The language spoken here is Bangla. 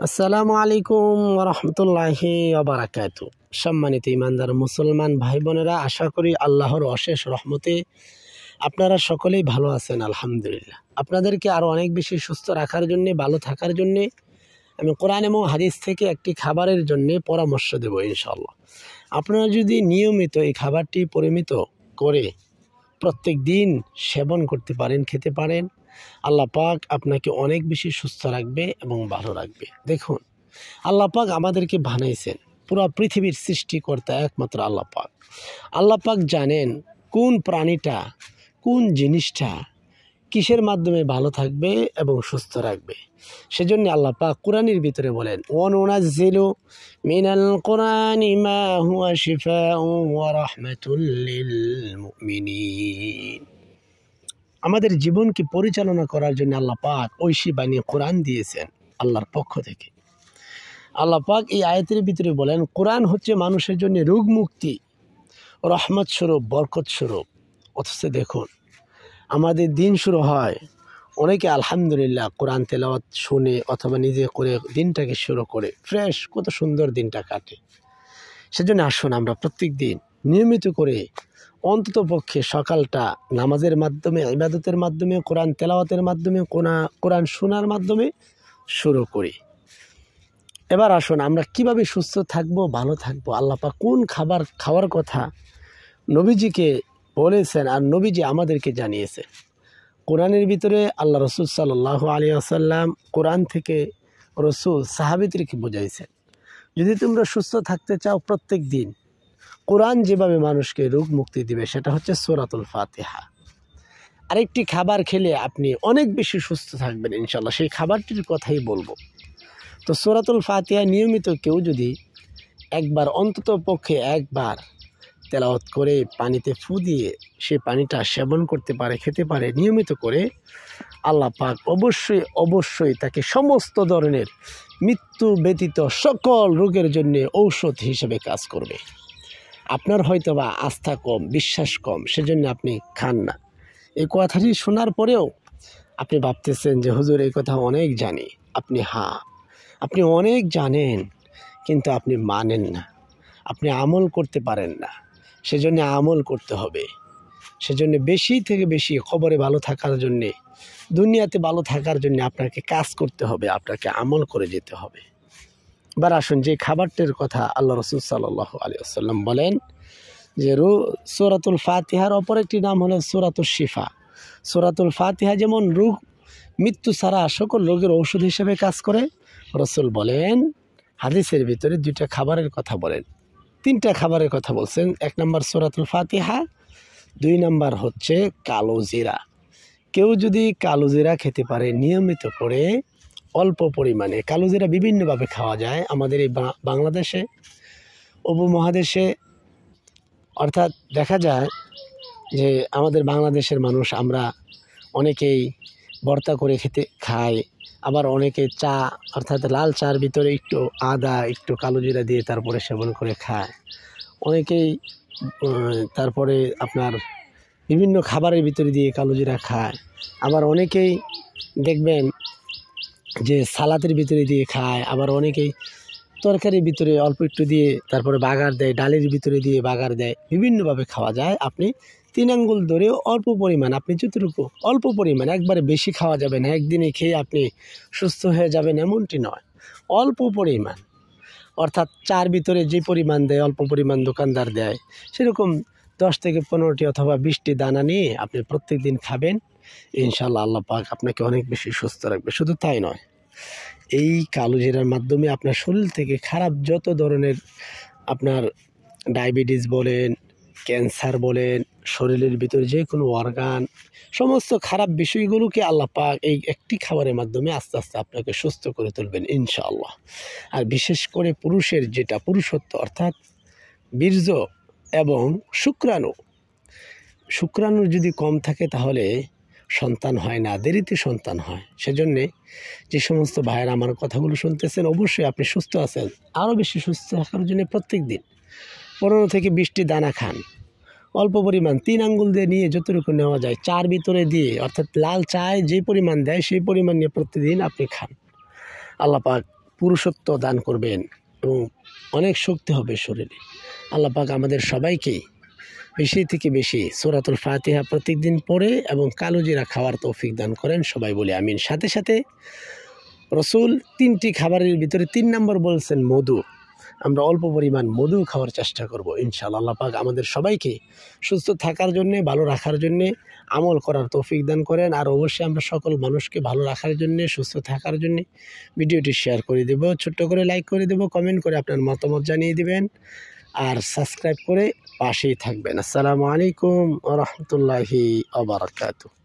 আসসালামু আলাইকুম রহমতুল্লাহি ওবারাকাতু। সম্মানিত ইমানদার মুসলমান ভাই বোনেরা, আশা করি আল্লাহর অশেষ রহমতে আপনারা সকলেই ভালো আছেন। আলহামদুলিল্লাহ। আপনাদেরকে আরও অনেক বেশি সুস্থ রাখার জন্যে, ভালো থাকার জন্যে আমি কোরআন এবং হাদিস থেকে একটি খাবারের জন্যে পরামর্শ দেব ইনশাআল্লাহ। আপনারা যদি নিয়মিত এই খাবারটি পরিমিত করে প্রত্যেক দিন সেবন করতে পারেন, খেতে পারেন, আল্লাহ পাক আপনাকে অনেক বেশি সুস্থ রাখবে এবং ভালো রাখবে। দেখুন, আল্লাহ পাক আমাদেরকে বানাইছেন, পুরো পৃথিবীর সৃষ্টিকর্তা একমাত্র আল্লাহ পাক। আল্লাহ পাক জানেন কোন প্রাণীটা, কোন জিনিসটা কিসের মাধ্যমে ভালো থাকবে এবং সুস্থ রাখবে। সেজন্য আল্লাহ পাক কোরআনের ভিতরে বলেন, ওয়ানুনাজ্জিলু মিনাল কোরআনি মা হুয়া শিফাউ ওয়া রাহমাতুল লিল মুমিনিন। আমাদের জীবনকে পরিচালনা করার জন্য আল্লাহ পাক ঐশী বাণী কোরআন দিয়েছেন আল্লাহর পক্ষ থেকে। আল্লাহ পাক এই আয়াতের ভিতরে বলেন, কোরআন হচ্ছে মানুষের জন্য রোগ মুক্তি, রহমত স্বরূপ, বরকত স্বরূপ। অথচ দেখুন, আমাদের দিন শুরু হয় অনেকে আলহামদুলিল্লাহ কোরআন তেলাওয়াত শুনে অথবা নিজে করে দিনটাকে শুরু করে ফ্রেশ, কত সুন্দর দিনটা কাটে। সেজন্য আসুন আমরা প্রত্যেক দিন নিয়মিত করে অন্তত পক্ষে সকালটা নামাজের মাধ্যমে, ইবাদতের মাধ্যমে, কোরআন তেলাওয়াতের মাধ্যমে, কোরআন শোনার মাধ্যমে শুরু করি। এবার আসুন আমরা কিভাবে সুস্থ থাকবো, ভালো থাকবো। আল্লাহ পাক কোন খাবার খাওয়ার কথা নবীজিকে বলেছেন আর নবীজি আমাদেরকে জানিয়েছেন। কোরআনের ভিতরে আল্লাহ রসুল সাল্লাল্লাহু আলাইহি ওয়াসাল্লাম কোরআন থেকে রসুল সাহাবীদেরকে বুঝাইছেন, যদি তোমরা সুস্থ থাকতে চাও প্রত্যেক দিন কোরআন যেভাবে মানুষকে রোগ মুক্তি দিবে সেটা হচ্ছে সূরাতুল ফাতিহা। আরেকটি খাবার খেলে আপনি অনেক বেশি সুস্থ থাকবেন ইনশাআল্লাহ, সেই খাবারটির কথাই বলবো। তো সূরাতুল ফাতিহা নিয়মিত কেউ যদি একবার, অন্তত পক্ষে একবার তেলাওয়াত করে পানিতে ফু দিয়ে সেই পানিটা সেবন করতে পারে, খেতে পারে নিয়মিত করে, আল্লাহ পাক অবশ্যই অবশ্যই তাকে সমস্ত ধরনের মৃত্যু ব্যতীত সকল রোগের জন্য ঔষধ হিসেবে কাজ করবে। আপনার হয়তো বা আস্থা কম, বিশ্বাস কম, সেজন্য আপনি খান না। এই কথাটি শোনার পরেও আপনি ভাবতেছেন যে হুজুর এই কথা অনেক জানি। আপনি অনেক জানেন, কিন্তু আপনি মানেন না, আপনি আমল করতে পারেন না। সেজন্য আমল করতে হবে। সেজন্য বেশি থেকে বেশি খবরে ভালো থাকার জন্যে, দুনিয়াতে ভালো থাকার জন্য আপনাকে কাজ করতে হবে, আপনাকে আমল করে যেতে হবে। এবার আসুন যে খাবারটির কথা আল্লাহ রসুল সাল্লাল্লাহু আলাইহি ওয়াসাল্লাম বলেন যে সূরাতুল ফাতিহার অপর একটি নাম হলো সূরাতুল শিফা। সূরাতুল ফাতিহা যেমন রোগ মৃত্যু ছাড়া সকল রোগের ঔষধ হিসেবে কাজ করে, রসুল বলেন হাদিসের ভিতরে দুইটা খাবারের কথা বলেন, তিনটা খাবারের কথা বলছেন। এক নম্বর সূরাতুল ফাতিহা, দুই নম্বর হচ্ছে কালো জিরা। কেউ যদি কালো জিরা খেতে পারে নিয়মিত করে, অল্প পরিমাণে, কালো জিরা বিভিন্নভাবে খাওয়া যায় আমাদের এই বাংলাদেশে, উপমহাদেশে, অর্থাৎ দেখা যায় যে আমাদের বাংলাদেশের মানুষ আমরা অনেকেই ভর্তা করে খাই, আবার অনেকে চা, অর্থাৎ লাল চার ভিতরে একটু আদা, একটু কালো জিরা দিয়ে তারপরে সেবন করে খায়। অনেকেই তারপরে আপনার বিভিন্ন খাবারের ভিতরে দিয়ে কালো জিরা খায়। আবার অনেকেই দেখবেন যে সালাদের ভিতরে দিয়ে খায়। আবার অনেকেই তরকারির ভিতরে অল্প একটু দিয়ে তারপরে বাগার দেয়, ডালের ভিতরে দিয়ে বাগার দেয়। বিভিন্নভাবে খাওয়া যায়। আপনি 3 আঙ্গুল ধরেও অল্প পরিমাণ, আপনি যতটুকু অল্প পরিমাণ, একবারে বেশি খাওয়া যাবে না, একদিনে খেয়ে আপনি সুস্থ হয়ে যাবেন এমনটি নয়, অল্প পরিমাণ। অর্থাৎ চার ভিতরে যে পরিমাণ দেয়, অল্প পরিমাণ দোকানদার দেয়, সেরকম 10 থেকে 15টি অথবা 20টি দানা নিয়ে আপনি প্রত্যেক দিন খাবেন। ইনশাআল্লাহ আল্লাহ পাক আপনাকে অনেক বেশি সুস্থ রাখবে। শুধু তাই নয়, এই কালো জিরার মাধ্যমে আপনার শরীর থেকে খারাপ যত ধরনের, আপনার ডায়াবেটিস বলেন, ক্যান্সার বলেন, শরীরের ভিতরে যে কোনো অর্গান, সমস্ত খারাপ বিষয়গুলোকে আল্লাহ পাক এই একটি খাবারের মাধ্যমে আস্তে আস্তে আপনাকে সুস্থ করে তুলবেন ইনশাআল্লাহ। আর বিশেষ করে পুরুষের যেটা পুরুষত্ব, অর্থাৎ বীর্য এবং শুক্রাণু যদি কম থাকে তাহলে সন্তান হয় না, দেরিতে সন্তান হয়। সেজন্যে যে সমস্ত ভাইয়েরা আমার কথাগুলো শুনতেছেন, অবশ্যই আপনি সুস্থ আছেন, আরও বেশি সুস্থ থাকার জন্য প্রত্যেক দিন 15 থেকে 20টি দানা খান, অল্প পরিমাণ 3 আঙ্গুল দিয়ে নিয়ে যতটুকু নেওয়া যায় চার ভিতরে দিয়ে, অর্থাৎ লাল চায় যে পরিমাণ দেয় সেই পরিমাণ নিয়ে প্রতিদিন আপনি খান। আল্লাহ পাক পুরুষত্ব দান করবেন এবং অনেক শক্তি হবে শরীরে। আল্লাহ পাক আমাদের সবাইকে বেশি থেকে বেশি সূরাতুল ফাতিহা প্রত্যেকদিন পড়ে এবং কালো জিরা খাওয়ার তৌফিক দান করেন। সবাই বলি আমিন। সাথে সাথে রসুল 3টি খাবারের ভিতরে 3 নম্বর বলছেন মধু। আমরা অল্প পরিমাণ মধু খাওয়ার চেষ্টা করব ইনশাআল্লাহ। আল্লাহ পাক আমাদের সবাইকে সুস্থ থাকার জন্যে, ভালো রাখার জন্যে আমল করার তৌফিক দান করেন। আর অবশ্যই আমরা সকল মানুষকে ভালো রাখার জন্যে, সুস্থ থাকার জন্যে ভিডিওটি শেয়ার করে দেব, ছোট্ট করে লাইক করে দেব, কমেন্ট করে আপনার মতামত জানিয়ে দিবেন আর সাবস্ক্রাইব করে পাশেই থাকবেন। আসসালামু আলাইকুম ওয়া রাহমাতুল্লাহি ওয়া বারাকাতুহু।